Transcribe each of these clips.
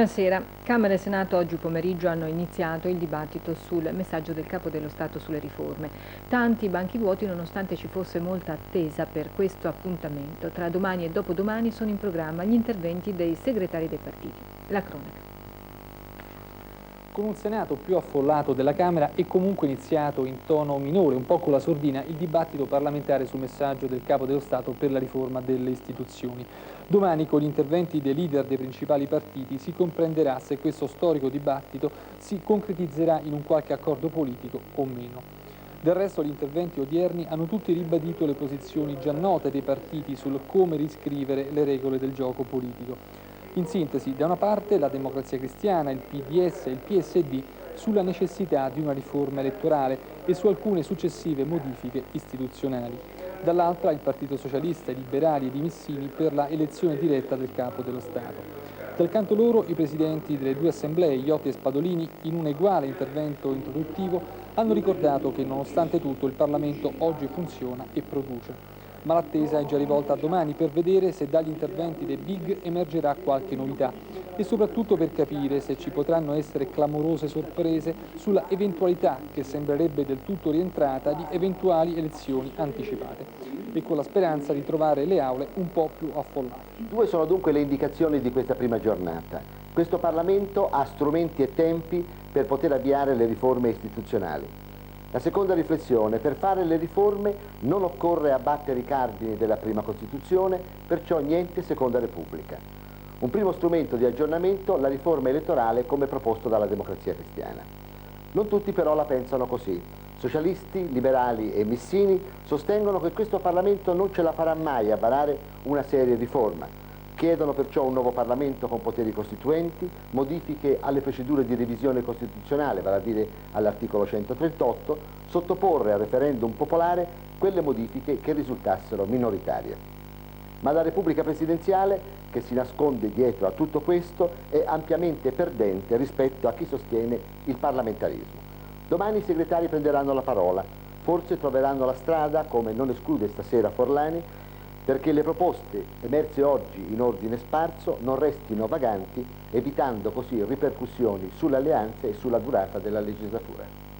Buonasera. Camera e Senato oggi pomeriggio hanno iniziato il dibattito sul messaggio del Capo dello Stato sulle riforme. Tanti banchi vuoti nonostante ci fosse molta attesa per questo appuntamento. Tra domani e dopodomani sono in programma gli interventi dei segretari dei partiti. La cronaca. Con un Senato più affollato della Camera è comunque iniziato in tono minore, un po' con la sordina, il dibattito parlamentare sul messaggio del Capo dello Stato per la riforma delle istituzioni. Domani, con gli interventi dei leader dei principali partiti, si comprenderà se questo storico dibattito si concretizzerà in un qualche accordo politico o meno. Del resto gli interventi odierni hanno tutti ribadito le posizioni già note dei partiti sul come riscrivere le regole del gioco politico. In sintesi, da una parte la Democrazia Cristiana, il PDS e il PSD sulla necessità di una riforma elettorale e su alcune successive modifiche istituzionali. Dall'altra il Partito Socialista, i Liberali ed i Missini per la elezione diretta del Capo dello Stato. Dal canto loro i presidenti delle due assemblee, Iotti e Spadolini, in un uguale intervento introduttivo, hanno ricordato che nonostante tutto il Parlamento oggi funziona e produce. Ma l'attesa è già rivolta a domani per vedere se dagli interventi dei big emergerà qualche novità e soprattutto per capire se ci potranno essere clamorose sorprese sulla eventualità, che sembrerebbe del tutto rientrata, di eventuali elezioni anticipate e con la speranza di trovare le aule un po' più affollate. Due sono dunque le indicazioni di questa prima giornata. Questo Parlamento ha strumenti e tempi per poter avviare le riforme istituzionali. La seconda riflessione: per fare le riforme non occorre abbattere i cardini della prima Costituzione, perciò niente Seconda Repubblica. Un primo strumento di aggiornamento, la riforma elettorale come proposto dalla Democrazia Cristiana. Non tutti però la pensano così. Socialisti, liberali e Missini sostengono che questo Parlamento non ce la farà mai a varare una seria riforma. Chiedono perciò un nuovo Parlamento con poteri costituenti, modifiche alle procedure di revisione costituzionale, vale a dire all'articolo 138, sottoporre al referendum popolare quelle modifiche che risultassero minoritarie. Ma la Repubblica Presidenziale, che si nasconde dietro a tutto questo, è ampiamente perdente rispetto a chi sostiene il parlamentarismo. Domani i segretari prenderanno la parola, forse troveranno la strada, come non esclude stasera Forlani, perché le proposte emerse oggi in ordine sparso non restino vaganti, evitando così ripercussioni sulle alleanze e sulla durata della legislatura.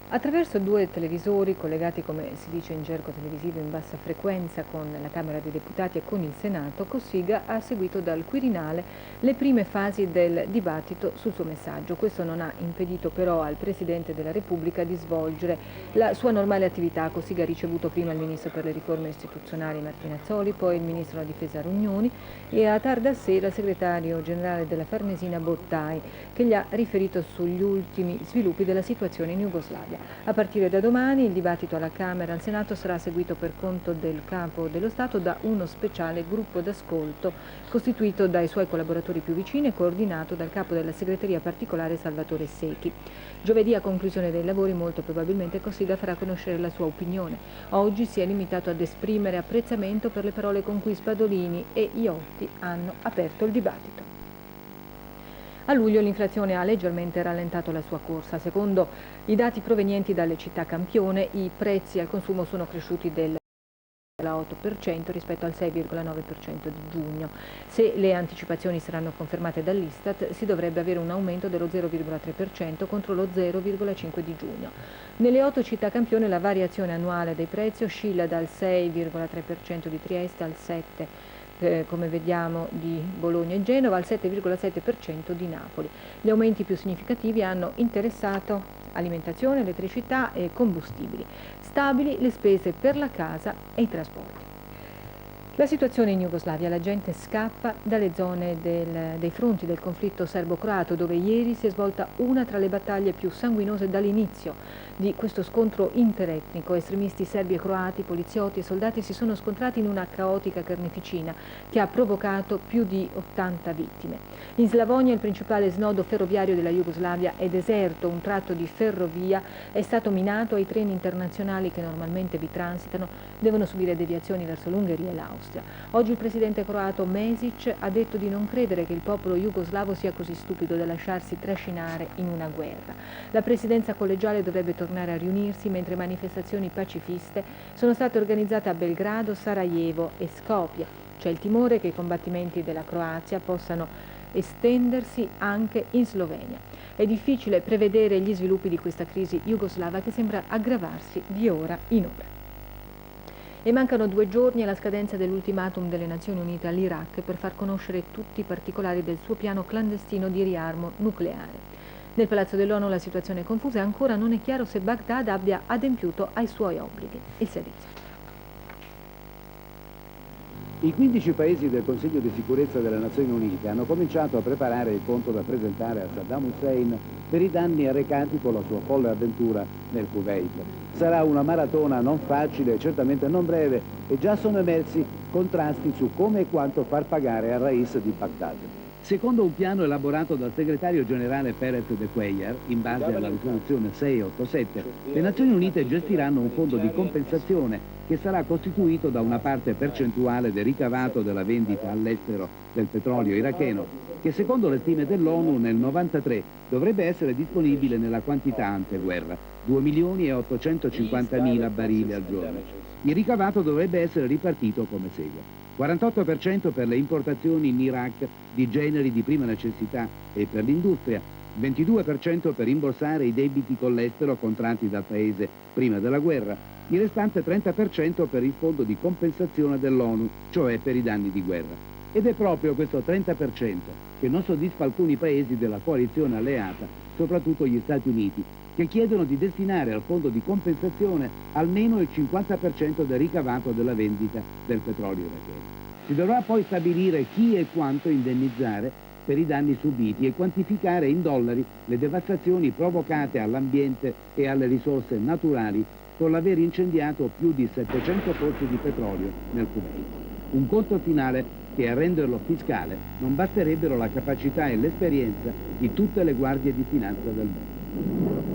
Attraverso due televisori collegati, come si dice in gergo televisivo, in bassa frequenza con la Camera dei Deputati e con il Senato, Cossiga ha seguito dal Quirinale le prime fasi del dibattito sul suo messaggio. Questo non ha impedito però al Presidente della Repubblica di svolgere la sua normale attività. Cossiga ha ricevuto prima il Ministro per le riforme istituzionali Martinazzoli, poi il Ministro della Difesa Rognoni e a tarda sera il Segretario Generale della Farnesina Bottai, che gli ha riferito sugli ultimi sviluppi della situazione in Jugoslavia. A partire da domani il dibattito alla Camera e al Senato sarà seguito per conto del Capo dello Stato da uno speciale gruppo d'ascolto costituito dai suoi collaboratori più vicini e coordinato dal Capo della Segreteria Particolare Salvatore Secchi. Giovedì, a conclusione dei lavori, molto probabilmente Cossiga farà conoscere la sua opinione. Oggi si è limitato ad esprimere apprezzamento per le parole con cui Spadolini e Iotti hanno aperto il dibattito. A luglio l'inflazione ha leggermente rallentato la sua corsa. Secondo i dati provenienti dalle città campione, i prezzi al consumo sono cresciuti dell'8% rispetto al 6,9% di giugno. Se le anticipazioni saranno confermate dall'Istat, si dovrebbe avere un aumento dello 0,3% contro lo 0,5% di giugno. Nelle 8 città campione la variazione annuale dei prezzi oscilla dal 6,3% di Trieste al 7%. Come vediamo di Bologna e Genova, al 7,7% di Napoli. Gli aumenti più significativi hanno interessato alimentazione, elettricità e combustibili. Stabili le spese per la casa e i trasporti. La situazione in Jugoslavia: la gente scappa dalle zone dei fronti del conflitto serbo-croato, dove ieri si è svolta una tra le battaglie più sanguinose dall'inizio di questo scontro interetnico. Estremisti serbi e croati, poliziotti e soldati si sono scontrati in una caotica carneficina che ha provocato più di 80 vittime. In Slavonia, il principale snodo ferroviario della Jugoslavia, è deserto. Un tratto di ferrovia è stato minato e i treni internazionali che normalmente vi transitano devono subire deviazioni verso l'Ungheria e l'Austria. Oggi il presidente croato Mesic ha detto di non credere che il popolo jugoslavo sia così stupido da lasciarsi trascinare in una guerra. La presidenza collegiale dovrebbe tornare a riunirsi, mentre manifestazioni pacifiste sono state organizzate a Belgrado, Sarajevo e Skopje. C'è il timore che i combattimenti della Croazia possano estendersi anche in Slovenia. È difficile prevedere gli sviluppi di questa crisi jugoslava che sembra aggravarsi di ora in ora. E mancano 2 giorni alla scadenza dell'ultimatum delle Nazioni Unite all'Iraq per far conoscere tutti i particolari del suo piano clandestino di riarmo nucleare. Nel Palazzo dell'ONU la situazione è confusa e ancora non è chiaro se Baghdad abbia adempiuto ai suoi obblighi. Il servizio. I 15 paesi del Consiglio di sicurezza delle Nazioni Unite hanno cominciato a preparare il conto da presentare a Saddam Hussein per i danni arrecati con la sua folle avventura nel Kuwait. Sarà una maratona non facile, certamente non breve, e già sono emersi contrasti su come e quanto far pagare al Rais di Baghdad. Secondo un piano elaborato dal segretario generale Pérez de Cuellar, in base alla risoluzione 687, le Nazioni Unite gestiranno un fondo di compensazione che sarà costituito da una parte percentuale del ricavato della vendita all'estero del petrolio iracheno, che secondo le stime dell'ONU nel 1993 dovrebbe essere disponibile nella quantità anteguerra, 2.850.000 barili al giorno. Il ricavato dovrebbe essere ripartito come segue: 48% per le importazioni in Iraq di generi di prima necessità e per l'industria, 22% per rimborsare i debiti con l'estero contratti dal paese prima della guerra, il restante 30% per il fondo di compensazione dell'ONU, cioè per i danni di guerra. Ed è proprio questo 30% che non soddisfa alcuni paesi della coalizione alleata, soprattutto gli Stati Uniti, che chiedono di destinare al fondo di compensazione almeno il 50% del ricavato della vendita del petrolio iracheno. Si dovrà poi stabilire chi e quanto indennizzare per i danni subiti e quantificare in dollari le devastazioni provocate all'ambiente e alle risorse naturali con l'aver incendiato più di 700 pozzi di petrolio nel Kuwait. Un conto finale che a renderlo fiscale non basterebbero la capacità e l'esperienza di tutte le guardie di finanza del mondo.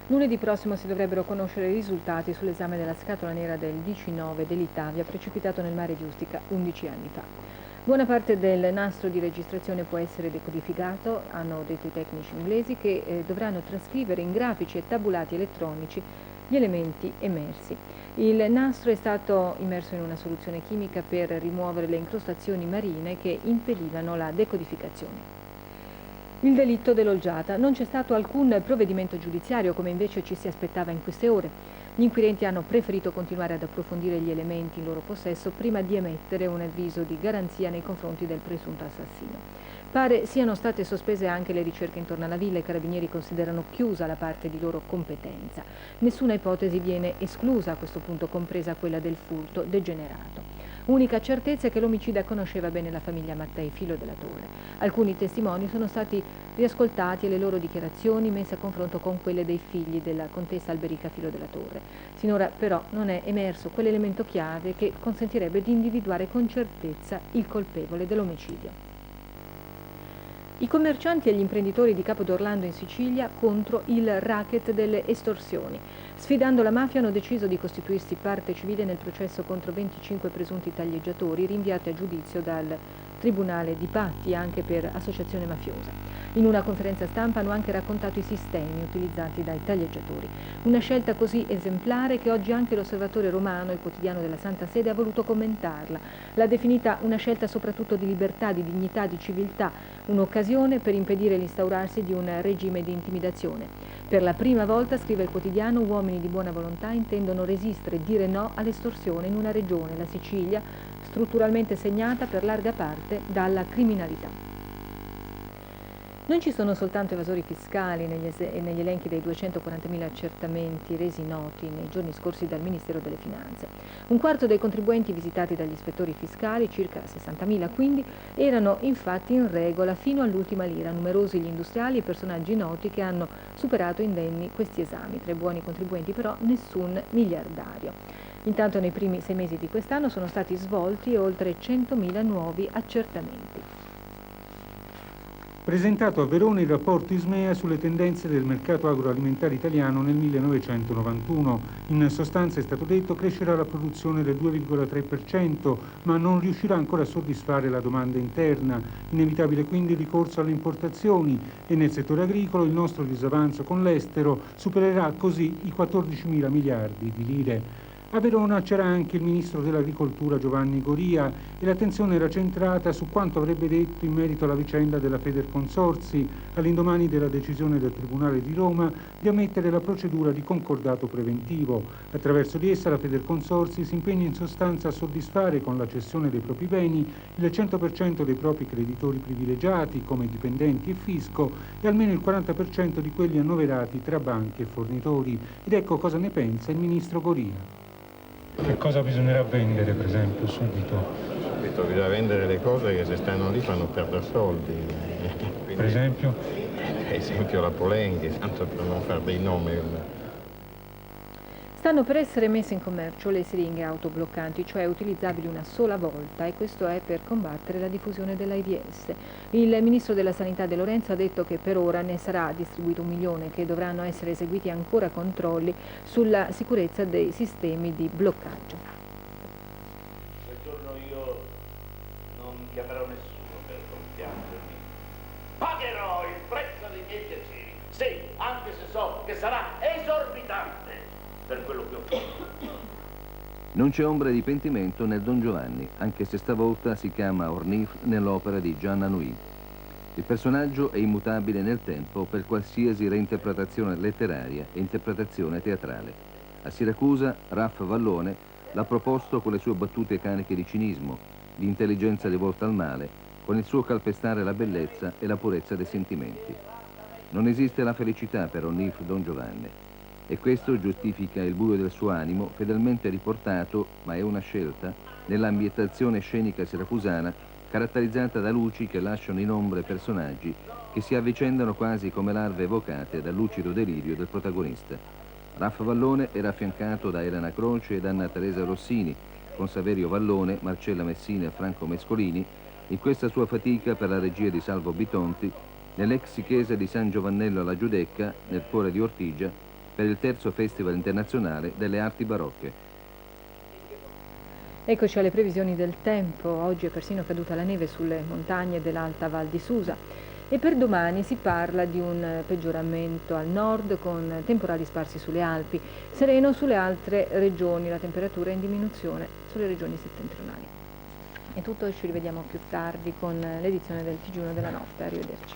Lunedì prossimo si dovrebbero conoscere i risultati sull'esame della scatola nera del DC-9 dell'Italia precipitato nel mare di Ustica 11 anni fa. Buona parte del nastro di registrazione può essere decodificato, hanno detto i tecnici inglesi, che dovranno trascrivere in grafici e tabulati elettronici gli elementi emersi. Il nastro è stato immerso in una soluzione chimica per rimuovere le incrostazioni marine che impedivano la decodificazione. Il delitto dell'olgiata. Non c'è stato alcun provvedimento giudiziario, come invece ci si aspettava in queste ore. Gli inquirenti hanno preferito continuare ad approfondire gli elementi in loro possesso prima di emettere un avviso di garanzia nei confronti del presunto assassino. Pare siano state sospese anche le ricerche intorno alla villa. I carabinieri considerano chiusa la parte di loro competenza. Nessuna ipotesi viene esclusa a questo punto, compresa quella del furto degenerato. Unica certezza è che l'omicida conosceva bene la famiglia Mattei, Filo della Torre. Alcuni testimoni sono stati riascoltati e le loro dichiarazioni messe a confronto con quelle dei figli della contessa Alberica Filo della Torre. Sinora però non è emerso quell'elemento chiave che consentirebbe di individuare con certezza il colpevole dell'omicidio. I commercianti e gli imprenditori di Capo d'Orlando in Sicilia contro il racket delle estorsioni. Sfidando la mafia hanno deciso di costituirsi parte civile nel processo contro 25 presunti taglieggiatori rinviati a giudizio dal Tribunale di Patti anche per associazione mafiosa. In una conferenza stampa hanno anche raccontato i sistemi utilizzati dai taglieggiatori. Una scelta così esemplare che oggi anche l'Osservatore Romano, il quotidiano della Santa Sede, ha voluto commentarla. L'ha definita una scelta soprattutto di libertà, di dignità, di civiltà, un'occasione per impedire l'instaurarsi di un regime di intimidazione. Per la prima volta, scrive il quotidiano, uomini di buona volontà intendono resistere e dire no all'estorsione in una regione, la Sicilia, strutturalmente segnata per larga parte dalla criminalità. Non ci sono soltanto evasori fiscali negli elenchi dei 240.000 accertamenti resi noti nei giorni scorsi dal Ministero delle Finanze. Un quarto dei contribuenti visitati dagli ispettori fiscali, circa 60.000 quindi, erano infatti in regola fino all'ultima lira. Numerosi gli industriali e personaggi noti che hanno superato indenni questi esami. Tra i buoni contribuenti però nessun miliardario. Intanto nei primi 6 mesi di quest'anno sono stati svolti oltre 100.000 nuovi accertamenti. Presentato a Verona il rapporto Ismea sulle tendenze del mercato agroalimentare italiano nel 1991. In sostanza è stato detto crescerà la produzione del 2,3%, ma non riuscirà ancora a soddisfare la domanda interna. Inevitabile quindi il ricorso alle importazioni e nel settore agricolo il nostro disavanzo con l'estero supererà così i 14.000 miliardi di lire. A Verona c'era anche il ministro dell'Agricoltura Giovanni Goria e l'attenzione era centrata su quanto avrebbe detto in merito alla vicenda della Federconsorzi, all'indomani della decisione del Tribunale di Roma di ammettere la procedura di concordato preventivo. Attraverso di essa la Federconsorzi si impegna in sostanza a soddisfare con la cessione dei propri beni il 100% dei propri creditori privilegiati come dipendenti e fisco e almeno il 40% di quelli annoverati tra banche e fornitori. Ed ecco cosa ne pensa il ministro Goria. Che cosa bisognerà vendere, per esempio, subito? Subito bisogna vendere le cose che se stanno lì fanno perdere soldi. Quindi, per esempio? Per esempio la Polenghi, tanto per non fare dei nomi. Stanno per essere messe in commercio le siringhe autobloccanti, cioè utilizzabili una sola volta, e questo è per combattere la diffusione dell'AIDS. Il ministro della Sanità De Lorenzo ha detto che per ora ne sarà distribuito 1 milione, che dovranno essere eseguiti ancora controlli sulla sicurezza dei sistemi di bloccaggio. Quel giorno io non chiamerò nessuno per compiangermi. Pagherò il prezzo dei miei piaceri, sì, anche se so che sarà esorbitante per quello che ho fatto. Non c'è ombra di pentimento nel Don Giovanni, anche se stavolta si chiama Ornif nell'opera di Gian Anouilh. Il personaggio è immutabile nel tempo per qualsiasi reinterpretazione letteraria e interpretazione teatrale. A Siracusa, Raff Vallone l'ha proposto con le sue battute cariche di cinismo, di intelligenza rivolta al male, con il suo calpestare la bellezza e la purezza dei sentimenti. Non esiste la felicità per Ornif Don Giovanni. E questo giustifica il buio del suo animo, fedelmente riportato, ma è una scelta, nell'ambientazione scenica siracusana, caratterizzata da luci che lasciano in ombra personaggi che si avvicendano quasi come larve evocate dal lucido delirio del protagonista. Raff Vallone era affiancato da Elena Croce ed Anna Teresa Rossini, con Saverio Vallone, Marcella Messina e Franco Mescolini, in questa sua fatica per la regia di Salvo Bitonti, nell'ex chiesa di San Giovannello alla Giudecca, nel cuore di Ortigia, per il terzo Festival internazionale delle arti barocche. Eccoci alle previsioni del tempo. Oggi è persino caduta la neve sulle montagne dell'Alta Val di Susa e per domani si parla di un peggioramento al nord con temporali sparsi sulle Alpi, sereno sulle altre regioni, la temperatura è in diminuzione sulle regioni settentrionali. È tutto, ci rivediamo più tardi con l'edizione del TG1 della notte. Arrivederci.